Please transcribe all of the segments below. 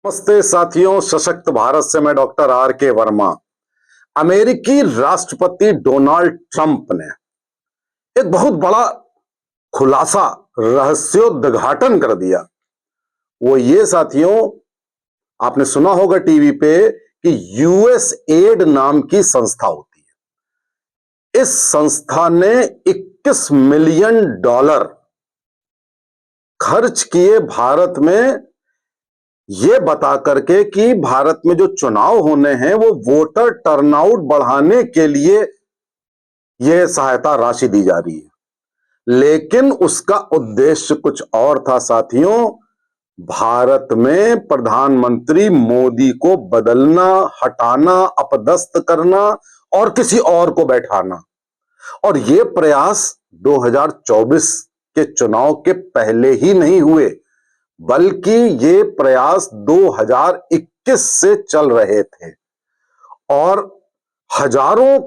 नमस्ते साथियों, सशक्त भारत से मैं डॉक्टर आर के वर्मा। अमेरिकी राष्ट्रपति डोनाल्ड ट्रंप ने एक बहुत बड़ा खुलासा, रहस्योद्घाटन कर दिया। वो ये साथियों, आपने सुना होगा टीवी पे कि यूएस एड नाम की संस्था होती है। इस संस्था ने 21 मिलियन डॉलर खर्च किए भारत में, ये बता करके कि भारत में जो चुनाव होने हैं वो वोटर टर्नआउट बढ़ाने के लिए यह सहायता राशि दी जा रही है। लेकिन उसका उद्देश्य कुछ और था साथियों। भारत में प्रधानमंत्री मोदी को बदलना, हटाना, अपदस्थ करना और किसी और को बैठाना। और ये प्रयास 2024 के चुनाव के पहले ही नहीं हुए, बल्कि ये प्रयास 2021 से चल रहे थे और हजारों,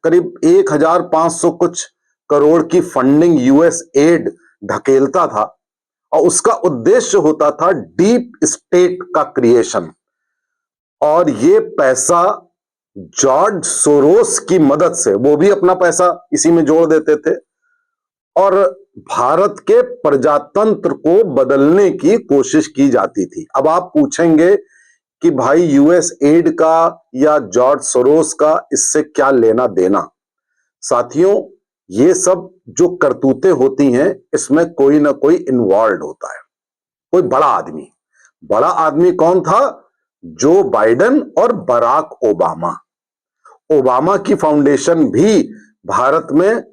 करीब 1500 कुछ करोड़ की फंडिंग यूएस एड ढकेलता था और उसका उद्देश्य होता था डीप स्टेट का क्रिएशन। और ये पैसा जॉर्ज सोरोस की मदद से, वो भी अपना पैसा इसी में जोड़ देते थे और भारत के प्रजातंत्र को बदलने की कोशिश की जाती थी। अब आप पूछेंगे कि भाई यूएस एड का या जॉर्ज सोरोस का इससे क्या लेना देना। साथियों, ये सब जो करतूतें होती हैं इसमें कोई ना कोई इन्वॉल्व होता है, कोई बड़ा आदमी। बड़ा आदमी कौन था? जो बाइडेन और बराक ओबामा। ओबामा की फाउंडेशन भी भारत में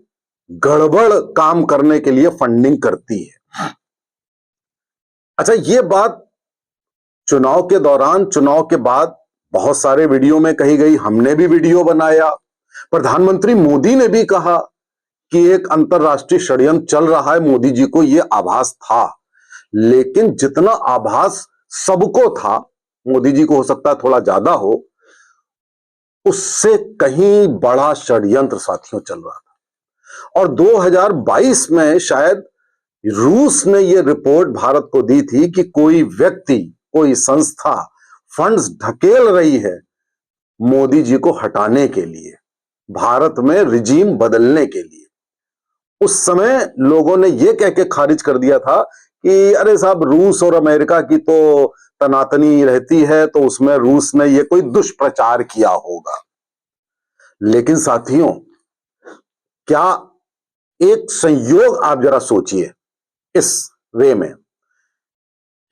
गड़बड़ काम करने के लिए फंडिंग करती है। अच्छा, ये बात चुनाव के दौरान, चुनाव के बाद बहुत सारे वीडियो में कही गई, हमने भी वीडियो बनाया। प्रधानमंत्री मोदी ने भी कहा कि एक अंतरराष्ट्रीय षड्यंत्र चल रहा है, मोदी जी को यह आभास था। लेकिन जितना आभास सबको था, मोदी जी को हो सकता है थोड़ा ज्यादा हो, उससे कहीं बड़ा षड्यंत्र साथियों चल रहा था। और 2022 में शायद रूस ने यह रिपोर्ट भारत को दी थी कि कोई व्यक्ति, कोई संस्था फंड्स ढकेल रही है मोदी जी को हटाने के लिए, भारत में रिजीम बदलने के लिए। उस समय लोगों ने यह कह के खारिज कर दिया था कि अरे साहब, रूस और अमेरिका की तो तनातनी रहती है, तो उसमें रूस ने यह कोई दुष्प्रचार किया होगा। लेकिन साथियों, क्या एक संयोग आप जरा सोचिए इस वे में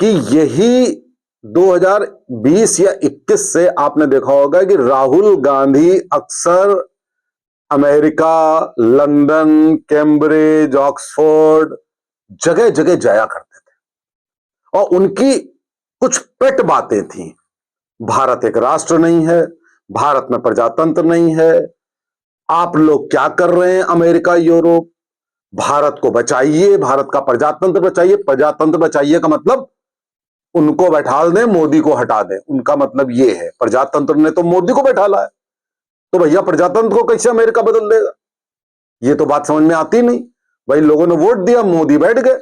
कि यही 2020 या 21 से आपने देखा होगा कि राहुल गांधी अक्सर अमेरिका, लंदन, कैम्ब्रिज, ऑक्सफोर्ड, जगह जगह जाया करते थे और उनकी कुछ पेट बातें थी। भारत एक राष्ट्र नहीं है, भारत में प्रजातंत्र नहीं है, आप लोग क्या कर रहे हैं अमेरिका, यूरोप, भारत को बचाइए, भारत का प्रजातंत्र बचाइए। प्रजातंत्र बचाइए का मतलब उनको बैठाल दें, मोदी को हटा दें, उनका मतलब ये है। प्रजातंत्र ने तो मोदी को बैठाला है, तो भैया प्रजातंत्र को कैसे अमेरिका बदल देगा? ये तो बात समझ में आती नहीं। भाई लोगों ने वोट दिया, मोदी बैठ गए,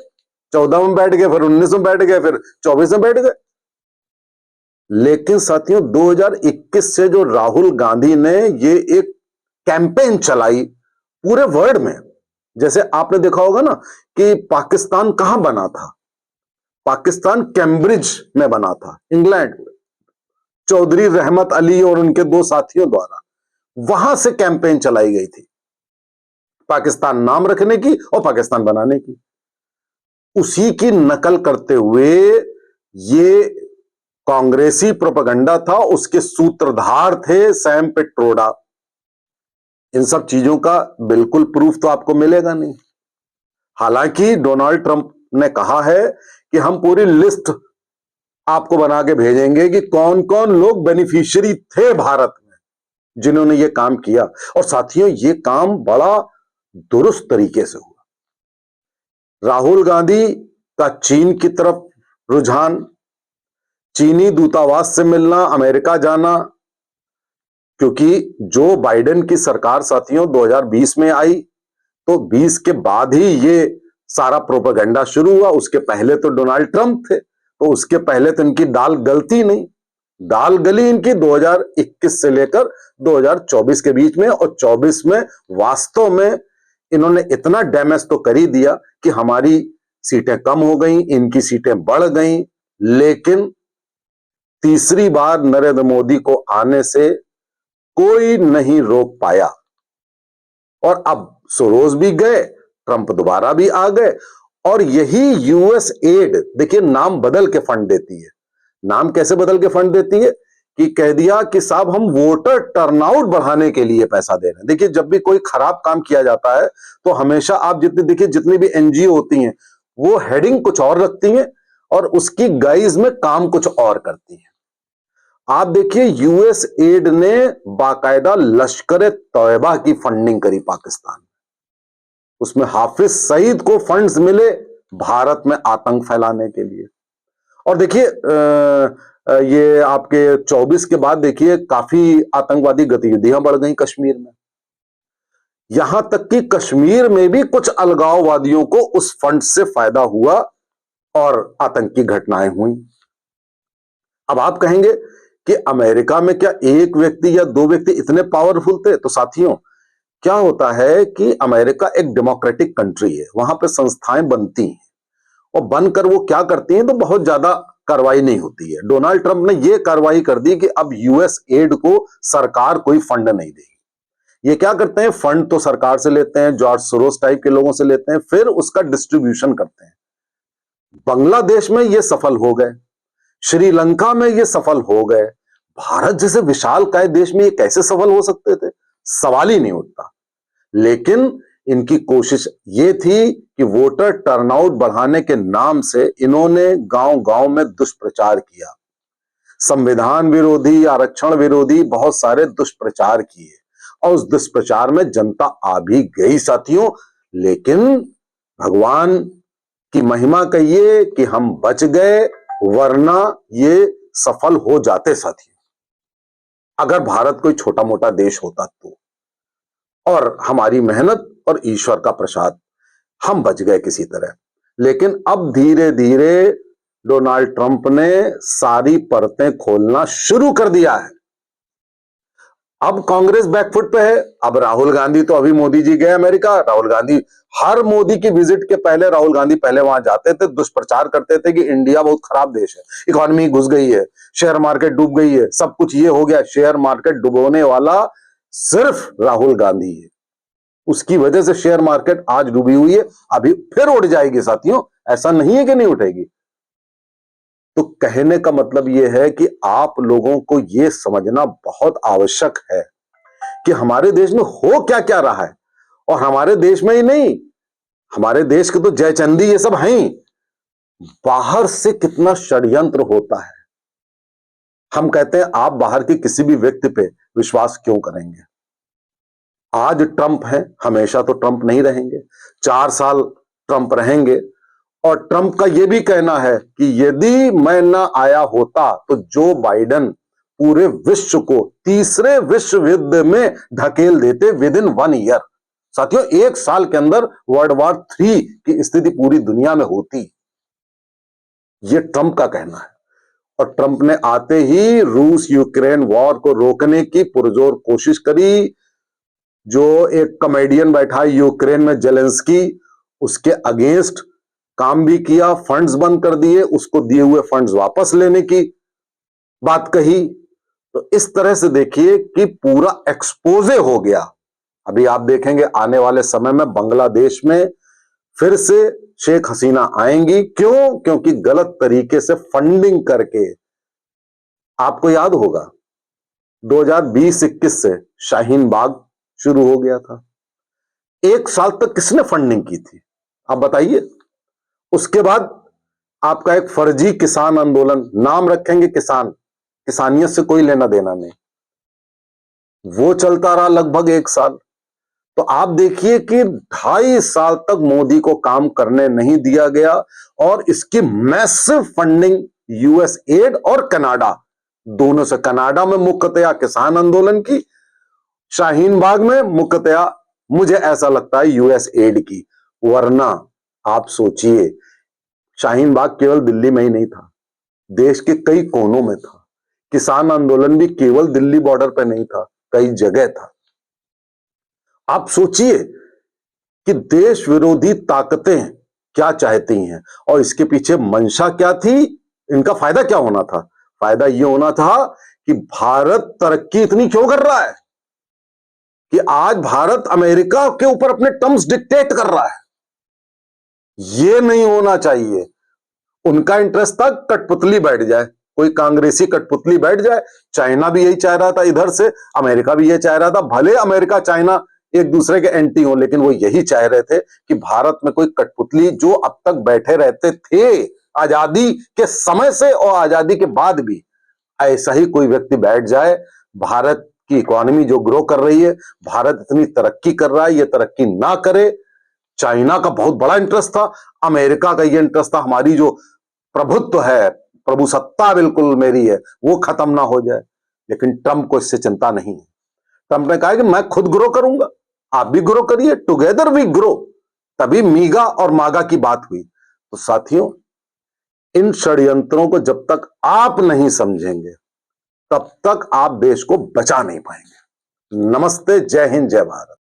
14 में बैठ गए, फिर 19 में बैठ गए, फिर 24 में बैठ गए। लेकिन साथियों, 2021 से जो राहुल गांधी ने ये एक कैंपेन चलाई पूरे वर्ल्ड में, जैसे आपने देखा होगा ना कि पाकिस्तान कहां बना था? पाकिस्तान कैम्ब्रिज में बना था, इंग्लैंड, चौधरी रहमत अली और उनके 2 साथियों द्वारा वहां से कैंपेन चलाई गई थी, पाकिस्तान नाम रखने की और पाकिस्तान बनाने की। उसी की नकल करते हुए ये कांग्रेसी प्रोपेगेंडा था, उसके सूत्रधार थे सैम पिट्रोडा। इन सब चीजों का बिल्कुल प्रूफ तो आपको मिलेगा नहीं। हालांकि डोनाल्ड ट्रंप ने कहा है कि हम पूरी लिस्ट आपको बना के भेजेंगे कि कौन कौन लोग बेनिफिशियरी थे भारत में जिन्होंने ये काम किया। और साथियों, ये काम बड़ा दुरुस्त तरीके से हुआ। राहुल गांधी का चीन की तरफ रुझान, चीनी दूतावास से मिलना, अमेरिका जाना, क्योंकि जो बाइडेन की सरकार साथियों 2020 में आई, तो 20 के बाद ही ये सारा प्रोपेगेंडा शुरू हुआ। उसके पहले तो डोनाल्ड ट्रंप थे, तो उसके पहले तो इनकी दाल गलती नहीं। दाल गली इनकी 2021 से लेकर 2024 के बीच में, और 24 में वास्तव में इन्होंने इतना डैमेज तो कर ही दिया कि हमारी सीटें कम हो गई, इनकी सीटें बढ़ गई। लेकिन तीसरी बार नरेंद्र मोदी को आने से कोई नहीं रोक पाया, और अब सोरोस भी गए, ट्रंप दोबारा भी आ गए। और यही यूएस एड, देखिए नाम बदल के फंड देती है। नाम कैसे बदल के फंड देती है कि कह दिया कि साहब हम वोटर टर्नआउट बढ़ाने के लिए पैसा दे रहे हैं। देखिए जब भी कोई खराब काम किया जाता है तो हमेशा आप देखिए जितनी भी एनजीओ होती हैं वो हेडिंग कुछ और रखती हैं और उसकी गाइज में काम कुछ और करती हैं। आप देखिए यूएस एड ने बाकायदा लश्कर तैयबा की फंडिंग करी पाकिस्तान में। उसमें हाफिज सईद को फंड्स मिले भारत में आतंक फैलाने के लिए। और देखिए ये आपके 24 के बाद देखिए काफी आतंकवादी गतिविधियां बढ़ गई कश्मीर में। यहां तक कि कश्मीर में भी कुछ अलगाववादियों को उस फंड से फायदा हुआ और आतंकी घटनाएं हुई। अब आप कहेंगे कि अमेरिका में क्या एक व्यक्ति या दो व्यक्ति इतने पावरफुल थे? तो साथियों क्या होता है कि अमेरिका एक डेमोक्रेटिक कंट्री है, वहां पे संस्थाएं बनती हैं और बनकर वो क्या करती हैं तो बहुत ज्यादा कार्रवाई नहीं होती है। डोनाल्ड ट्रंप ने ये कार्रवाई कर दी कि अब यूएस एड को सरकार कोई फंड नहीं देगी। ये क्या करते हैं, फंड तो सरकार से लेते हैं, जॉर्ज सोरोस टाइप के लोगों से लेते हैं, फिर उसका डिस्ट्रीब्यूशन करते हैं। बांग्लादेश में ये सफल हो गए, श्रीलंका में ये सफल हो गए। भारत जैसे विशालकाय देश में ये कैसे सफल हो सकते थे? सवाल ही नहीं उठता। लेकिन इनकी कोशिश ये थी कि वोटर टर्नआउट बढ़ाने के नाम से इन्होंने गांव गांव में दुष्प्रचार किया, संविधान विरोधी, आरक्षण विरोधी बहुत सारे दुष्प्रचार किए, और उस दुष्प्रचार में जनता आ भी गई साथियों। लेकिन भगवान की महिमा कहिए कि हम बच गए, वरना ये सफल हो जाते साथियों। अगर भारत कोई छोटा मोटा देश होता तो, और हमारी मेहनत और ईश्वर का प्रसाद, हम बच गए किसी तरह। लेकिन अब धीरे धीरे डोनाल्ड ट्रंप ने सारी परतें खोलना शुरू कर दिया है। अब कांग्रेस बैकफुट पे है। अब राहुल गांधी तो अभी मोदी जी गए अमेरिका, राहुल गांधी हर मोदी की विजिट के पहले राहुल गांधी पहले वहां जाते थे, दुष्प्रचार करते थे कि इंडिया बहुत खराब देश है, इकोनॉमी घुस गई है, शेयर मार्केट डूब गई है, सब कुछ ये हो गया। शेयर मार्केट डुबोने वाला सिर्फ राहुल गांधी है, उसकी वजह से शेयर मार्केट आज डूबी हुई है, अभी फिर उठ जाएगी साथियों, ऐसा नहीं है कि नहीं उठेगी। तो कहने का मतलब यह है कि आप लोगों को यह समझना बहुत आवश्यक है कि हमारे देश में हो क्या क्या रहा है। और हमारे देश में ही नहीं, हमारे देश के तो जयचंदी ये सब हैं, बाहर से कितना षड्यंत्र होता है। हम कहते हैं आप बाहर के किसी भी व्यक्ति पे विश्वास क्यों करेंगे? आज ट्रंप है, हमेशा तो ट्रंप नहीं रहेंगे, 4 साल ट्रंप रहेंगे। और ट्रंप का यह भी कहना है कि यदि मैं ना आया होता तो जो बाइडेन पूरे विश्व को तीसरे विश्व युद्ध में ढकेल देते विद इन 1 ईयर। साथियों 1 साल के अंदर वर्ल्ड वॉर 3 की स्थिति पूरी दुनिया में होती, यह ट्रंप का कहना है। और ट्रंप ने आते ही रूस यूक्रेन वॉर को रोकने की पुरजोर कोशिश करी। जो एक कॉमेडियन बैठा है यूक्रेन में जेलेंस्की, उसके अगेंस्ट काम भी किया, फंड्स बंद कर दिए, उसको दिए हुए फंड्स वापस लेने की बात कही। तो इस तरह से देखिए कि पूरा एक्सपोजे हो गया। अभी आप देखेंगे आने वाले समय में बांग्लादेश में फिर से शेख हसीना आएंगी। क्यों? क्योंकि गलत तरीके से फंडिंग करके। आपको याद होगा 2020-21 से शाहीन बाग शुरू हो गया था, 1 साल तक किसने फंडिंग की थी आप बताइए। उसके बाद आपका एक फर्जी किसान आंदोलन, नाम रखेंगे किसान, किसानियत से कोई लेना देना नहीं, वो चलता रहा लगभग 1 साल। तो आप देखिए कि 2.5 साल तक मोदी को काम करने नहीं दिया गया, और इसकी मैसिव फंडिंग यूएस एड और कनाडा दोनों से। कनाडा में मुख्यतया किसान आंदोलन की, शाहीन बाग में मुख्यतया मुझे ऐसा लगता है यूएस एड की। वरना आप सोचिए शाहीन बाग केवल दिल्ली में ही नहीं था, देश के कई कोनों में था। किसान आंदोलन भी केवल दिल्ली बॉर्डर पे नहीं था, कई जगह था। आप सोचिए कि देश विरोधी ताकतें क्या चाहती हैं और इसके पीछे मंशा क्या थी, इनका फायदा क्या होना था। फायदा यह होना था कि भारत तरक्की इतनी क्यों कर रहा है कि आज भारत अमेरिका के ऊपर अपने टर्म्स डिक्टेट कर रहा है। यह नहीं होना चाहिए। उनका इंटरेस्ट था कठपुतली बैठ जाए, कोई कांग्रेसी कठपुतली बैठ जाए। चाइना भी यही चाह रहा था इधर से, अमेरिका भी यही चाह रहा था। भले अमेरिका चाइना एक दूसरे के एंटी हो, लेकिन वो यही चाह रहे थे कि भारत में कोई कठपुतली जो अब तक बैठे रहते थे आजादी के समय से और आजादी के बाद भी, ऐसा ही कोई व्यक्ति बैठ जाए। भारत की इकोनॉमी जो ग्रो कर रही है, भारत इतनी तरक्की कर रहा है, ये तरक्की ना करे। चाइना का बहुत बड़ा इंटरेस्ट था, अमेरिका का ये इंटरेस्ट था हमारी जो प्रभुत्व है, प्रभुसत्ता बिल्कुल मेरी है, वो खत्म ना हो जाए। लेकिन ट्रंप को इससे चिंता नहीं है। ट्रंप ने कहा कि मैं खुद ग्रो करूंगा, आप भी ग्रो करिए, टुगेदर वी ग्रो। तभी मीगा और मागा की बात हुई। तो साथियों, इन षड्यंत्रों को जब तक आप नहीं समझेंगे तब तक आप देश को बचा नहीं पाएंगे। नमस्ते, जय हिंद, जय भारत।